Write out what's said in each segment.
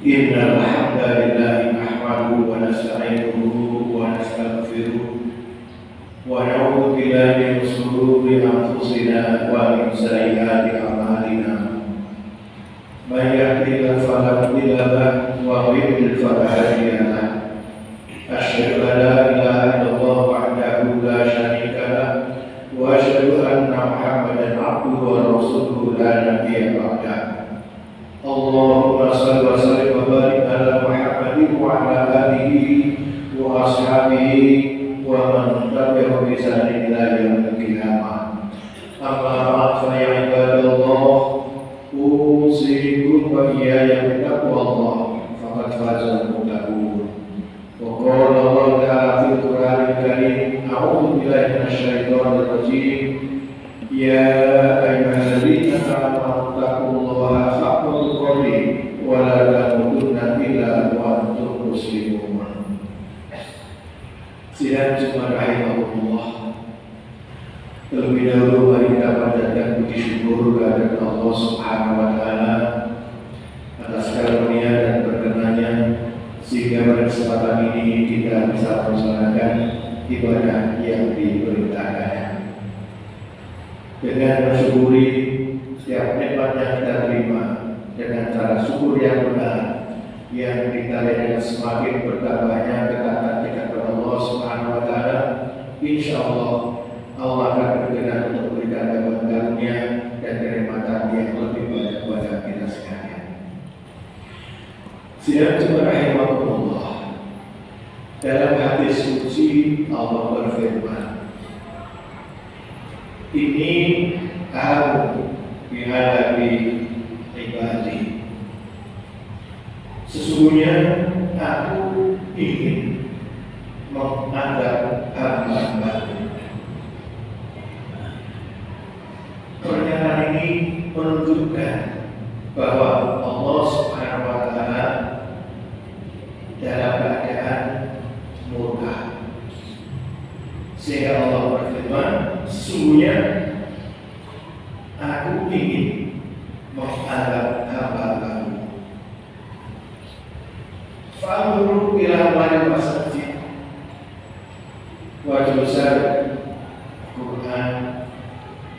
إن الحمد لله نحمده ونستعينه ونستغفره ونعوذ بالله من شرور أنفسنا ومن سيئات أعمالنا من يهده الله فلا مضل له ومن يضلل فلا هادي له أشهد أن لا إله إلا الله وحده لا شريك له وأشهد أن محمدا عبده ورسوله لا نبي بعده اللهم صل وسلم وبارك على محمد وعلى آله وأصحابه ومن تبعهم بإحسان إلى يوم القيامة أما بعد فيا عباد الله أوصيكم وإياي بتقوى الله فقد فاز المتقون وقال الله تعالى في القرآن الكريم أعوذ بالله من الشيطان الرجيم يا أيها الذين آمنوا اتقوا الله حق تقاته ولا تموتن إلا وأنتم مسلمون. Sidang Jumat rahimahullah. Terlebih dahulu mari kita panjatkan puji syukur kehadirat Allah Subhanahu wa taala atas karunia dan berkenannya sehingga pada kesempatan ini kita bisa melaksanakan ibadah yang diperintahkannya. Dengan mensyukuri setiap nikmat yang kita terima dengan cara syukur yang benar yang kita lihat semakin bertambahnya ketaatan kita kepada Allah Subhanahu wa taala, insyaallah Allah akan berkenan untuk memberikan karunia dan kenikmatan yang lebih banyak kepada kita sekalian. Sidang Jumat rahimahullah. Dalam hadis suci Allah berfirman, ini aku bihadabi ibadi. Sesungguhnya aku ingin menghadap hamba-Hamba. Pernyataan ini menunjukkan bahwa Allah Subhanahu wa taala dalam keadaan murka. Sehingga Allah berfirman, sesungguhnya aku ingin menghadap hamba-Hamba. Fa'amuru ila wali masjid wa jusar Quran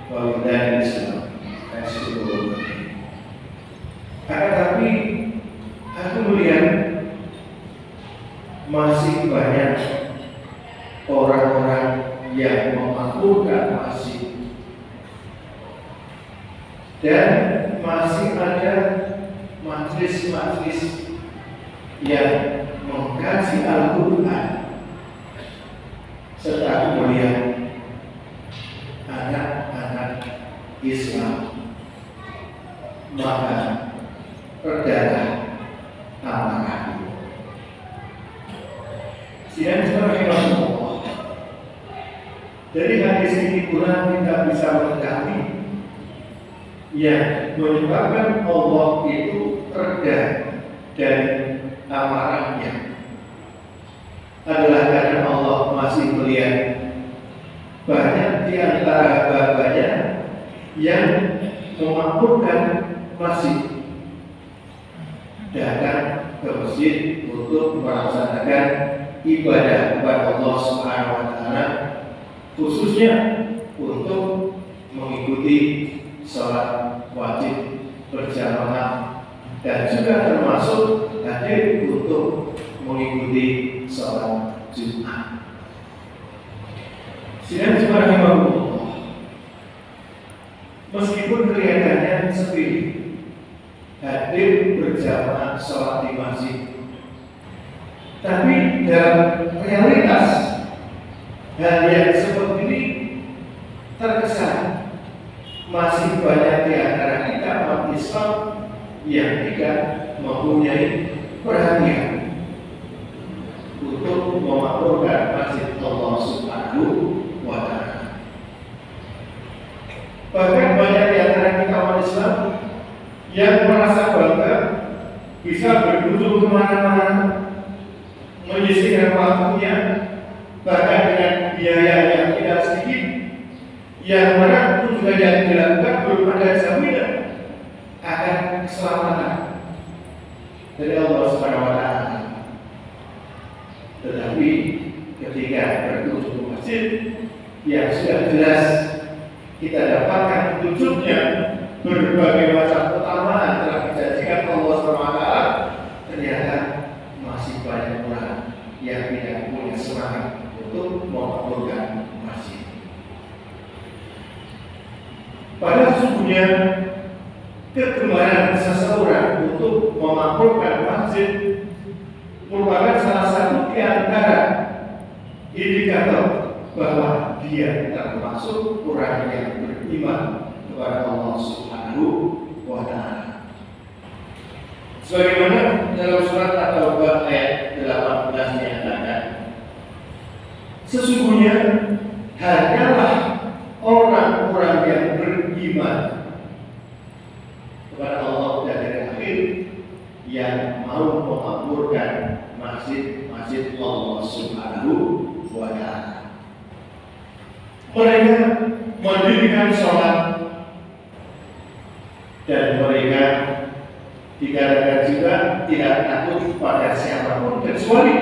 wa widan Islam. Tapi aku melihat masih banyak orang-orang yang memakmurkan masjid dan masih ada majlis-majlis yang mengkaji Al-Quran, serta melihat anak-anak Islam, maka redalah amarah. Sidang Subhanallah. Dari hadis ini pula kita bisa mengetahui yang menyebabkan Allah itu reda dan amarahnya adalah karena Allah masih melihat banyak di antara hamba-Hambanya yang memakmurkan masjid, datang ke masjid untuk melaksanakan ibadah kepada Allah Subhanahu wa taala, khususnya untuk mengikuti sholat wajib berjamaah dan juga termasuk hadir untuk mengikuti sholat Jumat. Sidang Jumat rahimahullah. Meskipun kelihatannya sepi hadir berjamaah sholat di masjid, tapi dalam realitas hal yang seperti ini terkesan masih banyak di antara kita umat Islam yang tidak mempunyai perhatian untuk memakmurkan masjid Allah Subhanahu wa taala. Bahkan banyak di antara kita umat Islam yang merasa bangga bisa berkunjung kemana-mana, menyisihkan waktunya, bahkan dengan biaya yang tidak sedikit, yang mana tujuan yang dilakukan belum ada jaminan akan keselamatan. dari Allah Subhanahu wa taala. Tetapi ketika berkunjung ke masjid yang sudah jelas kita dapatkan petunjuknya, berbagai macam keutamaan telah dijanjikan Allah Subhanahu wa taala, ternyata masih banyak orang yang tidak punya semangat untuk memakmurkan masjid. Padahal sesungguhnya kegemaran seseorang untuk memakmurkan masjid merupakan salah satu di antara indikator bahwa dia termasuk orang yang beriman kepada Allah Subhanahu wa taala. Sebagaimana dalam surat At-Taubah ayat 18 dinyatakan, sesungguhnya hanyalah orang-orang yang beriman kepada Allah dan hari akhir yang mau memakmurkan masjid-masjid Allah Subhanahu wa taala. Mereka mendirikan sholat dan mereka dikatakan juga tidak takut pada siapapun kecuali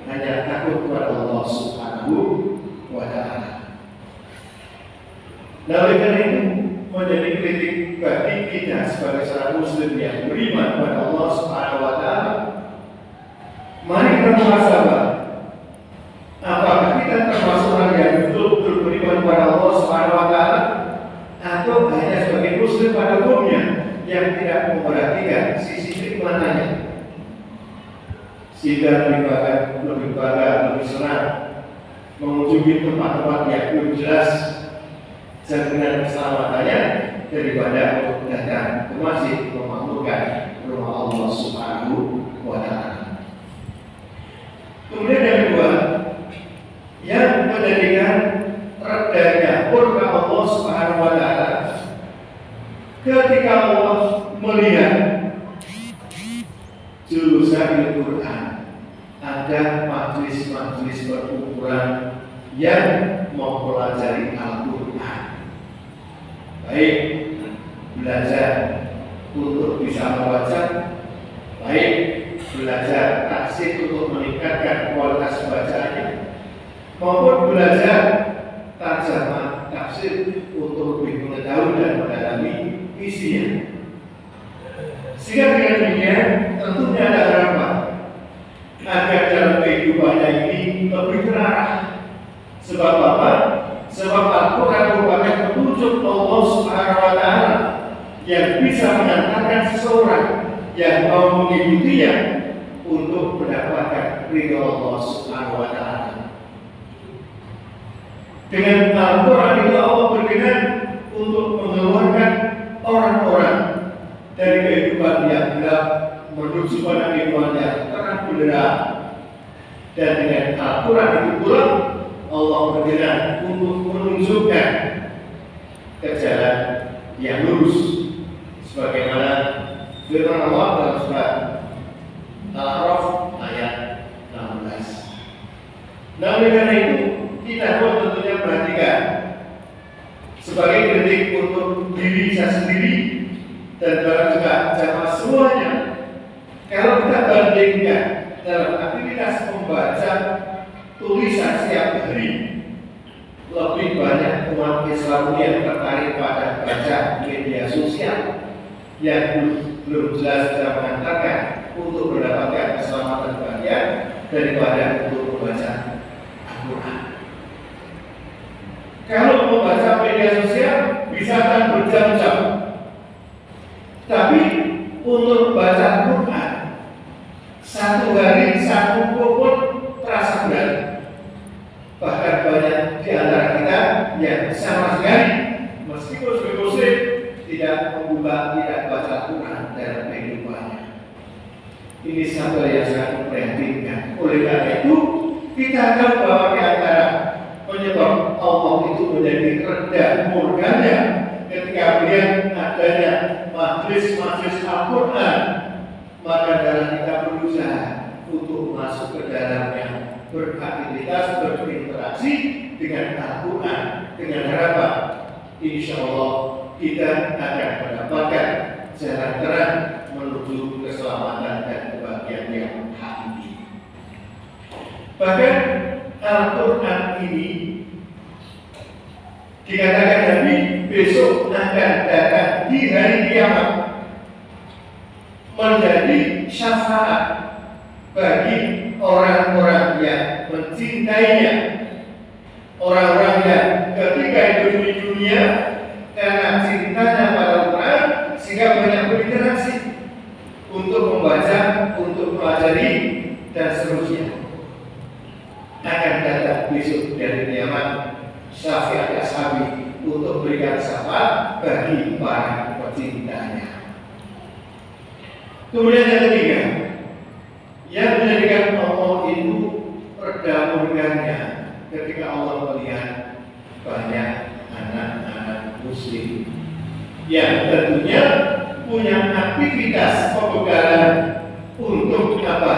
hanya takut kepada Allah Subhanahu wa taala. Nah, oleh karena itu menjadi kritik bagi kita sebagai seorang muslim yang beriman kepada Allah Subhanahu wa taala. Mari kita muhasabah, apakah kita termasuk orang yang betul-betul beriman kepada Allah Subhanahu wa taala atau hanya sebagai muslim pada umumnya yang tidak memperhatikan sisi keimanannya, sehingga lebih bangga, lebih senang mengunjungi tempat-tempat yang belum jelas jaminan keselamatannya daripada untuk datang ke masjid memakmurkan rumah Allah Subhanahu wa taala. Kemudian yang kedua, yang menjadikan redanya murka Allah Subhanahu wa taala ketika Allah melihat jurusan Al-Quran ada majelis-majelis perkumpulan yang mempelajari Al-Quran, baik belajar untuk bisa membaca, baik belajar tafsir untuk meningkatkan kualitas bacaannya, maupun belajar tarjamah tafsir untuk lebih mengetahui dan mendalami isinya. Sehingga dengan demikian tentunya ada harapan agar dalam kehidupannya ini lebih terarah. Sebab apa? Sebab Al-Quran merupakan petunjuk Allah Subhanahu wa taala yang bisa mengantarkan seseorang yang mau mengikutinya untuk mendapatkan ridha Allah Subhanahu wa taala. Dengan Al-Quran itu Allah berkenan untuk mengeluarkan orang-orang dari kehidupan yang gelap menuju pada kehidupan yang terang benderang. Dan dengan Al-Quran itu pula Allah berkenan untuk menunjukkan ke jalan yang lurus, sebagaimana firman Allah dalam surat Al-A'raf ayat 16. Nah, oleh karena itu kita pun tentunya perhatikan sebagai kritik untuk diri saya sendiri dan barang juga jamaah semuanya. Kalau kita bandingkan dalam aktivitas membaca tulisan setiap hari, lebih banyak umat Islam yang tertarik pada baca media sosial yang belum jelas dan mengantarkan untuk mendapatkan keselamatan bagian daripada untuk membaca Al-Quran. Kalau membaca media sosial bisa kan berjam-jam, tapi untuk baca Al-Quran satu hari satu pun terasa berat. Bahkan banyak di antara kita yang sama sekali meskipun sebagai muslim tidak membuka, tidak baca Al-Quran dalam kehidupannya. Ini satu yang sangat memprihatinkan. Oleh karena itu kita akan bahwa di antara penyebab Allah itu menjadi reda murkanya ketika melihat adanya majelis-majelis Al-Quran, maka dalam kita berusaha untuk masuk ke dalamnya, beraktivitas, berinteraksi dengan Al-Quran, dengan harapan insya Allah kita akan mendapatkan jalan terang menuju keselamatan dan kebahagiaan. bagian yang hakiki. Bahkan Al-Quran ini dikatakan Nabi besok akan datang di hari kiamat menjadi syafaat bagi orang-orang yang mencintainya, orang-orang yang ketika hidup di dunia karena cintanya pada Quran sehingga banyak berinteraksi untuk membaca, untuk mempelajari dan seterusnya. Akan datang besok dari kiamat syafiat ashabi untuk berikan syafaat bagi para pecintanya. Kemudian yang ketiga, yang menjadikan Allah itu perdamaiannya ketika Allah melihat banyak anak-anak muslim yang tentunya punya aktivitas pembegalan untuk apa?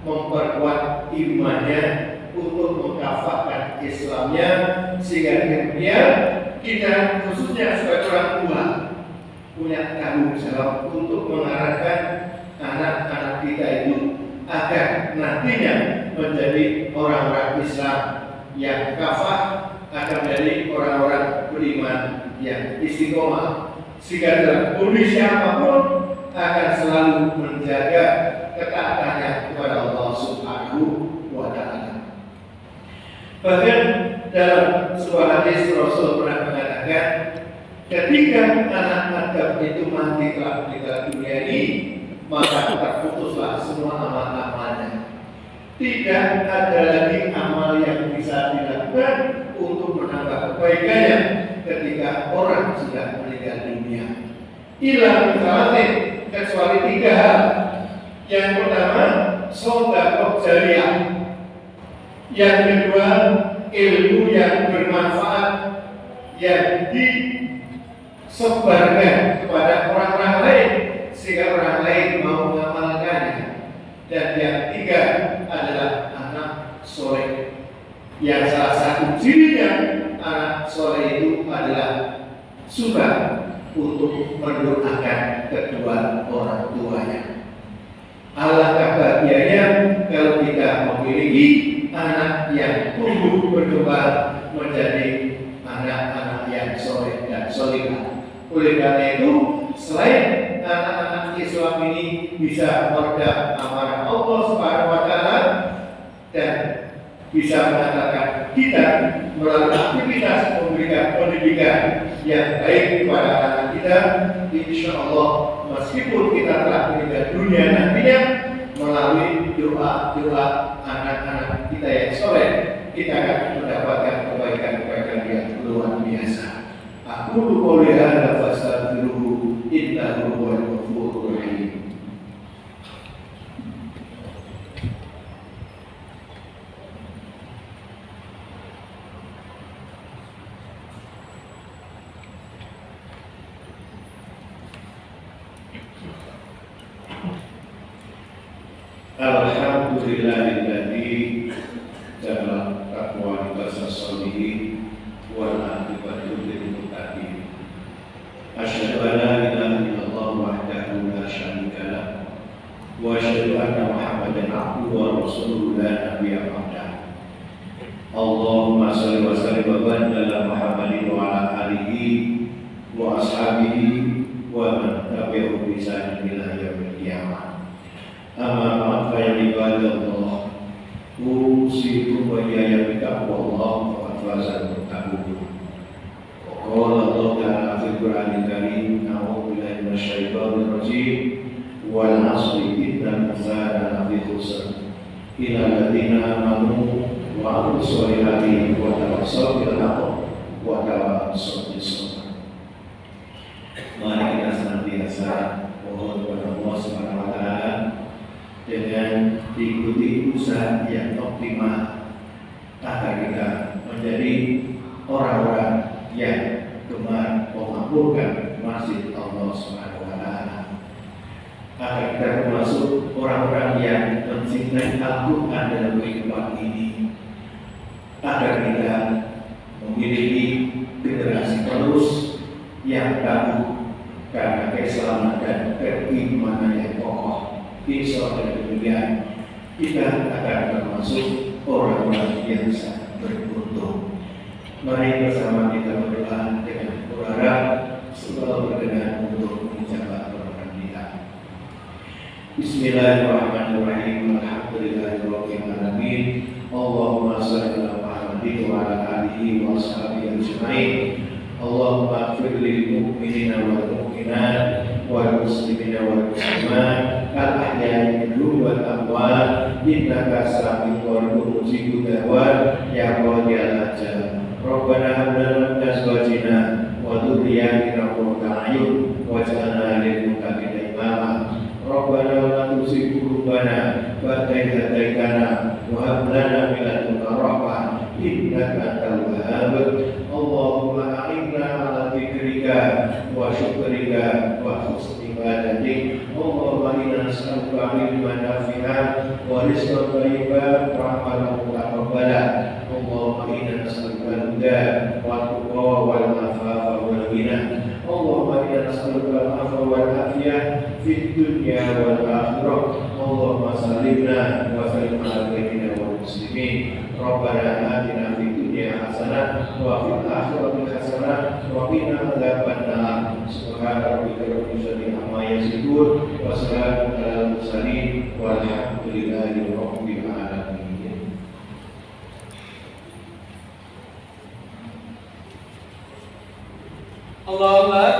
Memperkuat imannya, untuk mengkafahkan Islamnya, sehingga kemudian kita khususnya sebagai orang tua punya tanggung jawab untuk mengarahkan anak-anak kita itu agar nantinya menjadi orang-orang Islam yang kafah, akan menjadi orang-orang beriman yang istiqomah, sehingga dalam kondisi apapun akan selalu menjaga ketaatannya kepada Allah Subhanahu wa Ta'ala. Bahkan dalam sebuah hadis Rasul pernah mengatakan, ketika anak Adam itu mati telah meninggal dunia ini, maka terputuslah semua amal-amalnya. Tidak ada lagi amal yang bisa dilakukan untuk menambah kebaikannya ketika orang sudah meninggal dunia. Ilah misalnya kecuali 3 hal. Yang pertama, sedekah jariyah. Yang kedua, ilmu yang bermanfaat yang disebarkan kepada orang-orang lain sehingga orang lain mau mengamalkannya. Dan yang ketiga adalah anak soleh, yang salah satu cirinya anak soleh itu adalah suka untuk mendoakan kedua orang tuanya. Alangkah bahagianya kalau kita memiliki anak yang tumbuh berkembang menjadi anak-anak yang soleh dan solehah. Oleh karena itu, selain anak-anak Islam ini bisa meredam amarah Allah Subhanahu wa Ta'ala dan bisa mengantarkan kita melalui aktivitas memberikan pendidikan yang baik kepada anak kita, insya Allah meskipun kita telah meninggal dunia nantinya, melalui doa-doa anak-anak kita yang soleh, kita akan mendapatkan kebaikan-kebaikan yang luar biasa. Aku qouli hadza fastaghfiruhu innahu huwal ghafurur rahim. Alhamdulillahilladzi ja'ala taqwa litasalihin wal aqibatu lil muttaqin. Asyhadu an la ilaha illallah wahdahu la syarika lah wa asyhadu anna Muhammadan abduhu wa rasuluhu la nabiyya ba'dahu. Allahumma shalli wa sallim wa barik ala Muhammadin wa ala alihi wa ashabihi wa man tabi'ahum bi ihsan ila yaumil qiyamah. Amma ba'd, fa ya ibadallah, usikum wa iyaya bittaqwallah wa fazal muttaqun. Qala Allah Ta'ala fil Qur'anil Karim, a'udzu billahi minasyaitonir rajim, wal 'asri innal insana lafi khusr illa alladziina aamanu wa 'amilus shalihati wa tawassaw bil haqqi wa tawassaw bis sabr. Mari kita senantiasa mohon kepada Allah Subhanahu wa Ta'ala dengan diikuti usaha yang optimal agar kita menjadi orang-orang yang gemar memakmurkan masjid Allah Subhanahu wa Ta'ala, agar kita termasuk orang-orang yang mencintai Al-Quran dalam kehidupan ini, agar kita memiliki generasi penerus yang tahu karena keselamatan dan keimanan yang kokoh. insya Allah demikian kita akan termasuk orang-orang yang sangat beruntung. Mari bersama kita berdoa dengan berharap semoga berkenan untuk mencapai dorongan kita. Bismillahirrahmanirrahim. Alhamdulillahirabbil alamin. Allahumma shalli ala Muhammadin wa ala alihi wa sahbihi ajma'in. Allahumma ighfir lil mu'minina wal mu'minat wal muslimina wal muslimat al ahya'i minhum wal amwat innaka sami'un mujibud da'wat ya qadiyal hajat. Rabbana hab lana min azwajina wa dhurriyyatina qurrata a'yun waj'alna lil muttaqina imama. Rabbana la tuzigh qulubana ba'da idh hadaytana wa hab lana min ladunka rahmah innaka antal wahhab. Allahumma a'inna 'ala dzikrika wa syukrika wa husni ibadatik. Allahumma inna nas'aluka ilman nafi'an wa rizqan thayyiban wa 'amalan mutaqabbalan. Allahumma inna nas'aluka al-huda wa tuqa wal afafa wal ghina. Allahumma inna nas'aluka al-'afwa wal 'afiyah fid dunya wal akhirah. Allahumma sallimna wa sallim 'ala sayyidina wal muslimin. Rabbana atina fid dunya hasanah wa fil akhirati hasanah wa qina adzabannar. Subhana rabbika rabbil izzati amma yasifun wa salamun 'alal mursalin walhamdulillahi rabbil alamin. Allahumma